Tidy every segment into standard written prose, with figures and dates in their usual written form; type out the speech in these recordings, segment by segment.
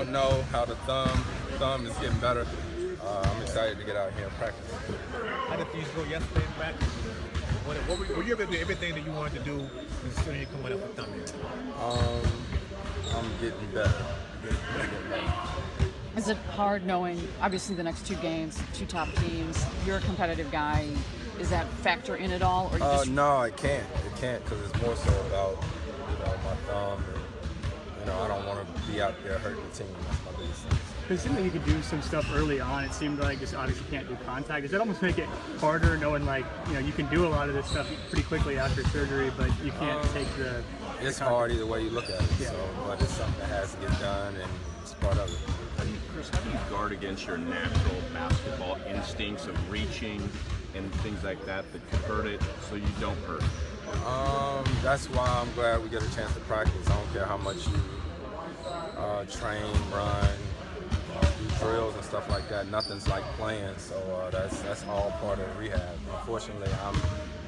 don't know how the thumb is getting better. I'm excited to get out here and practice. How did things go yesterday in practice? Were you able to do everything that you wanted to do considering you coming up with thumb injury? I'm getting better. Getting better. Is it hard knowing, obviously, the next two games, two top teams? You're a competitive guy. Is that factor in at all? Or you just... No, it can't. It can't because it's more so about my thumb. And, I don't want to be out there hurting the team. That's my biggest thing. It seemed like you could do some stuff early on. It seemed like just obviously can't do contact. Does that almost make it harder knowing you can do a lot of this stuff pretty quickly after surgery, but you can't take the... It's hard either way you look at it. Yeah. But it's something that has to get done, and it's part of it. Chris, how do you guard against your natural basketball instincts of reaching and things like that could hurt it so you don't hurt? That's why I'm glad we get a chance to practice. I don't care how much you train, run, do drills and stuff like that. Nothing's like playing, so that's all part of rehab. Unfortunately, I'm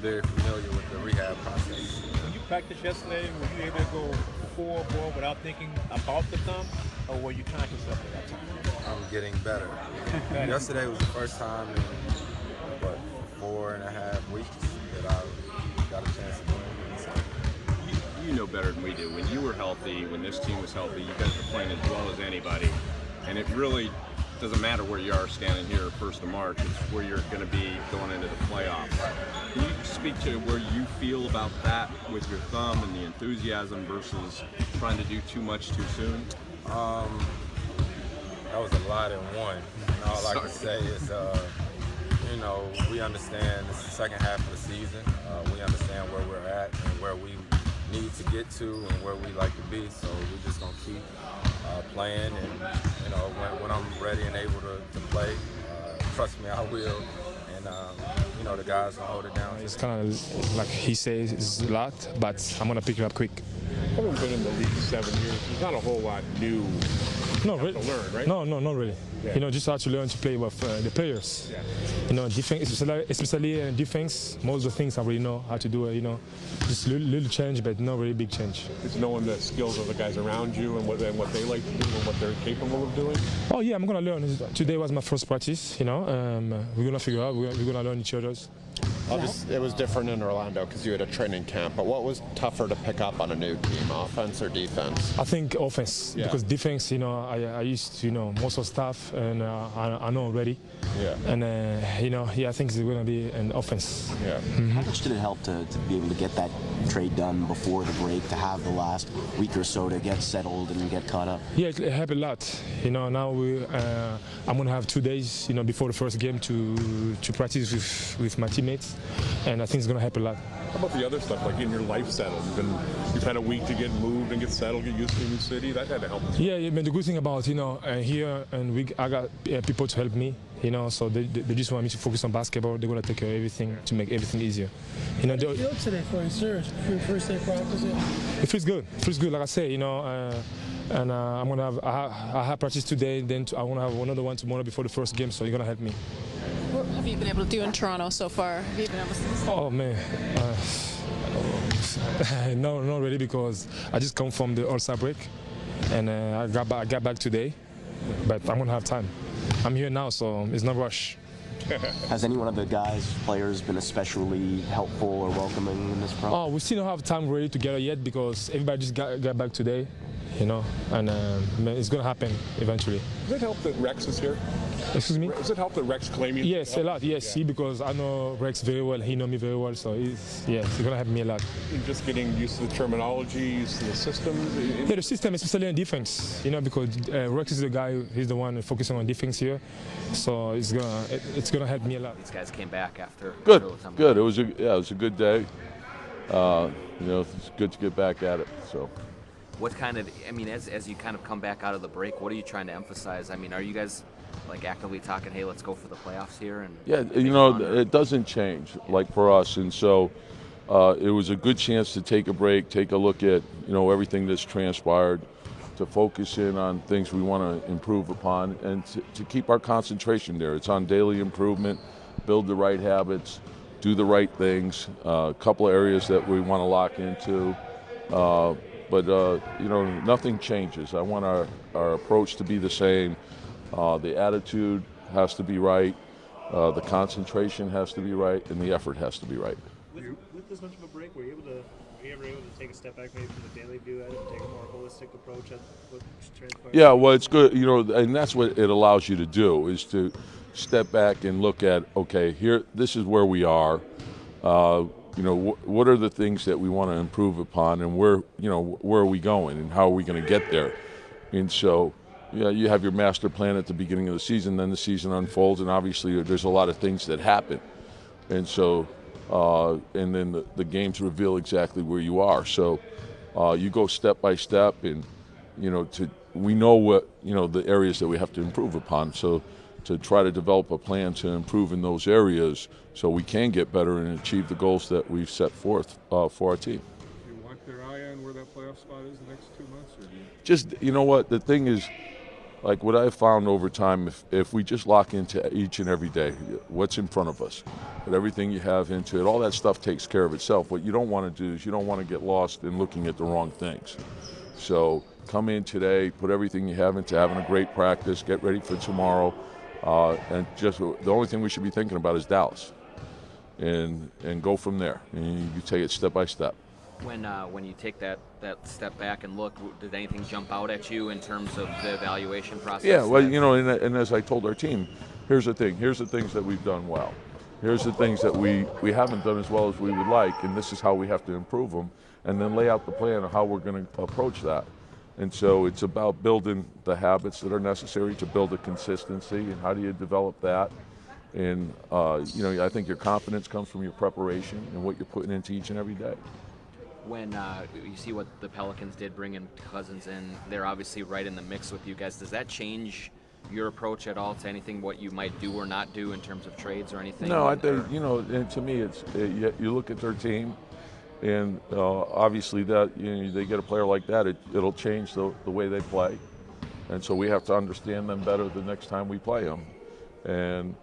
very familiar with the rehab process. When you practiced yesterday, were you able to go full ball without thinking about the thumb, or were you conscious of it that time? I'm getting better. Yesterday was the first time in 4.5 weeks that I got a chance to do it. So. You know better than we do. When you were healthy, when this team was healthy, you guys were playing as well as anybody. And it really doesn't matter where you are standing here 1st of March. It's where you're going to be going into the playoffs. Can you speak to where you feel about that with your thumb and the enthusiasm versus trying to do too much too soon? That was a lot in one. And all I can say is, we understand it's the second half of the season. We understand where we're at and where we need to get to and where we like to be. So we're just gonna keep playing, and when I'm ready and able to play, trust me, I will. And the guys gonna hold it down. It's kind of like he says, it's a lot, but I'm gonna pick it up quick. Having been in the league 7 years, there's not a whole lot new. No, really. To learn, right? No, not really. Yeah. Just have to learn to play with the players. Yeah. Defense, especially in defense, most of the things I already know how to do it. Just little change, but not really big change. It's knowing the skills of the guys around you and what they like to do and what they're capable of doing. Oh yeah, I'm gonna learn. Today was my first practice. We're gonna figure out. We're gonna learn each other's. It was different in Orlando because you had a training camp, but what was tougher to pick up on a new team, offense or defense? I think offense, because defense, I used to know most of stuff, and I know already. Yeah. And I think it's going to be an offense. Yeah. Mm-hmm. How much did it help to be able to get that trade done before the break, to have the last week or so to get settled and get caught up? Yeah, it helped a lot. Now I'm going to have 2 days, before the first game to practice with my teammates, and I think it's going to help a lot. How about the other stuff, like getting your life settled? You've had a week to get moved and get settled, get used to a new city. That had to help. Yeah, but the good thing about here and I got people to help me. So they just want me to focus on basketball. They're gonna take care of everything to make everything easier. How did it feel today for you, Serge? For your first day of practice? It feels good. It feels good, like I say. And I'm gonna have I have practice today. Then I want to have another one tomorrow before the first game. So you're gonna help me. What have you been able to do in Toronto so far? Have you been able to? Oh man. No, not really, because I just come from the All-Star break, and I got back today, but I'm gonna have time. I'm here now, so it's no rush. Has any one of the players, been especially helpful or welcoming in this process? Oh, we still don't have time really together yet because everybody just got back today, and it's gonna happen eventually. Does it help that Rex is here? Excuse me? Does it help that Rex claiming? Yes, a lot. Yes, because I know Rex very well. He knows me very well, so it's gonna help me a lot. And just getting used to the terminology, used to the system. Yeah, the system, especially in defense. Because Rex is the guy. He's the one focusing on defense here, so it's gonna help me a lot. These guys came back after. Good. It was a good day. It's good to get back at it. So. What kind of, as you kind of come back out of the break, what are you trying to emphasize? Are you guys actively talking, hey, let's go for the playoffs here? And yeah, it doesn't change for us, and so it was a good chance to take a break, take a look at everything that's transpired, to focus in on things we want to improve upon, and to keep our concentration there. It's on daily improvement, build the right habits, do the right things. A couple of areas that we want to lock into. But nothing changes. I want our approach to be the same. The attitude has to be right. The concentration has to be right, and the effort has to be right. With this much of a break, were you ever able to take a step back maybe from the daily view at it and take a more holistic approach at what transpired? Yeah, well, it's good, and that's what it allows you to do, is to step back and look at, okay, this is where we are. What are the things that we want to improve upon, and where are we going, and how are we going to get there? And so, you have your master plan at the beginning of the season, then the season unfolds, and obviously there's a lot of things that happen. And so, and then the games reveal exactly where you are. So you go step by step, and we know what the areas that we have to improve upon. So to try to develop a plan to improve in those areas, so we can get better and achieve the goals that we've set forth for our team. Do you want their eye on where that playoff spot is the next 2 months, or do you? Just what the thing is. Like what I've found over time, if we just lock into each and every day, what's in front of us, put everything you have into it, all that stuff takes care of itself. What you don't want to do is you don't want to get lost in looking at the wrong things. So come in today, put everything you have into having a great practice, get ready for tomorrow, and just the only thing we should be thinking about is Dallas, and go from there. And you take it step by step. When you take that step back and look, did anything jump out at you in terms of the evaluation process? Yeah, well, and as I told our team, here's the thing. Here's the things that we've done well. Here's the things that we haven't done as well as we would like, and this is how we have to improve them, and then lay out the plan of how we're going to approach that. And so it's about building the habits that are necessary to build a consistency, and how do you develop that? And, I think your confidence comes from your preparation and what you're putting into each and every day. When you see what the Pelicans did, bringing Cousins in, they're obviously right in the mix with you guys. Does that change your approach at all to anything, what you might do or not do in terms of trades or anything? No, I think, and to me, you look at their team, and obviously that they get a player like that, it'll change the way they play. And so we have to understand them better the next time we play them. And,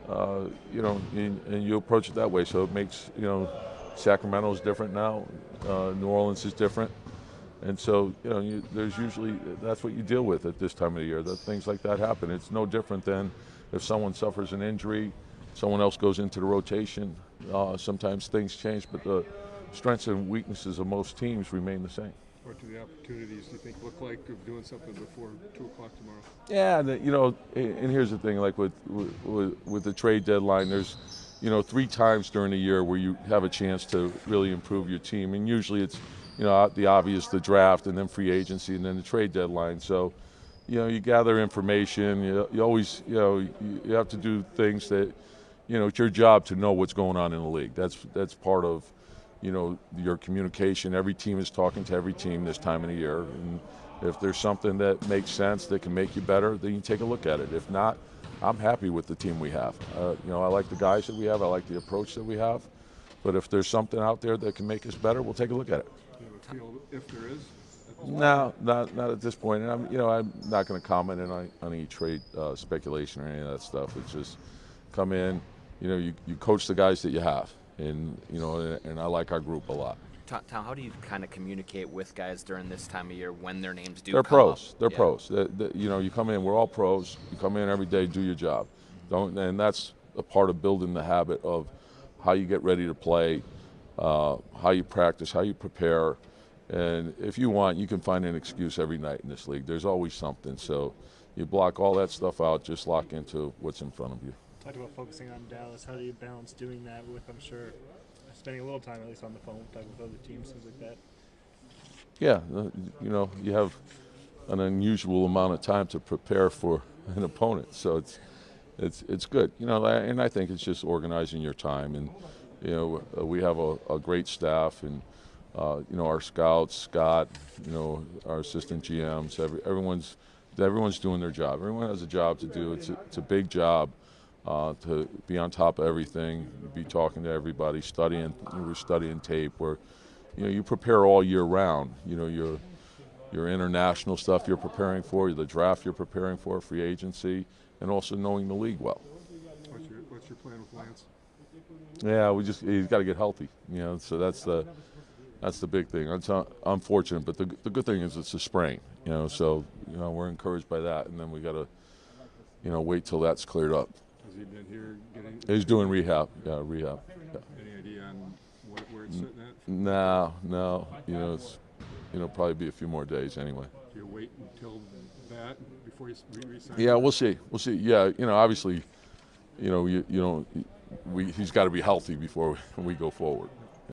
and you approach it that way. So it makes, Sacramento is different now. New Orleans is different. And so, there's usually, that's what you deal with at this time of the year, that things like that happen. It's no different than if someone suffers an injury, someone else goes into the rotation. Sometimes things change, but the strengths and weaknesses of most teams remain the same. What do the opportunities, do you think, look like of doing something before 2 o'clock tomorrow? Yeah, and here's the thing, like with the trade deadline, there's 3 times during the year where you have a chance to really improve your team, and usually it's the obvious, the draft, and then free agency, and then the trade deadline. So you gather information. You always you have to do things that it's your job to know what's going on in the league. That's part of your communication. Every team is talking to every team this time of the year, and if there's something that makes sense that can make you better, then you take a look at it. If not, I'm happy with the team we have. I like the guys that we have. I like the approach that we have. But if there's something out there that can make us better, we'll take a look at it. Do you have a feel if there is? No, not at this point. And I'm not going to comment on any trade speculation or any of that stuff. It's just come in, you coach the guys that you have, and and I like our group a lot. Tom, how do you kind of communicate with guys during this time of year when their names do They're come pros. up? They're Yeah. pros. You come in. We're all pros. You come in every day, do your job. And that's a part of building the habit of how you get ready to play, how you practice, how you prepare. And if you want, you can find an excuse every night in this league. There's always something. So you block all that stuff out. Just lock into what's in front of you. Talked about focusing on Dallas. How do you balance doing that with, I'm sure, spending a little time at least on the phone, talking with other teams, things like that? Yeah, you have an unusual amount of time to prepare for an opponent, so it's good. And I think it's just organizing your time. And we have a great staff, and our scouts, Scott, our assistant GMs, everyone's doing their job. Everyone has a job to do. It's a big job. To be on top of everything, be talking to everybody, we're studying tape, where you prepare all year round. Your international stuff you're preparing for, the draft you're preparing for, free agency, and also knowing the league well. What's your plan with Lance? Yeah, he's got to get healthy. So that's That's the big thing. It's unfortunate, but the good thing is it's a sprain. So we're encouraged by that, and then we got to wait till that's cleared up. Has he been here getting? He's doing rehab. Yeah, rehab. Yeah. Any idea on where it's sitting at? No. It's probably be a few more days anyway. Do you wait until that before you re-sign? Yeah, we'll see. Yeah, obviously, he's got to be healthy before we go forward.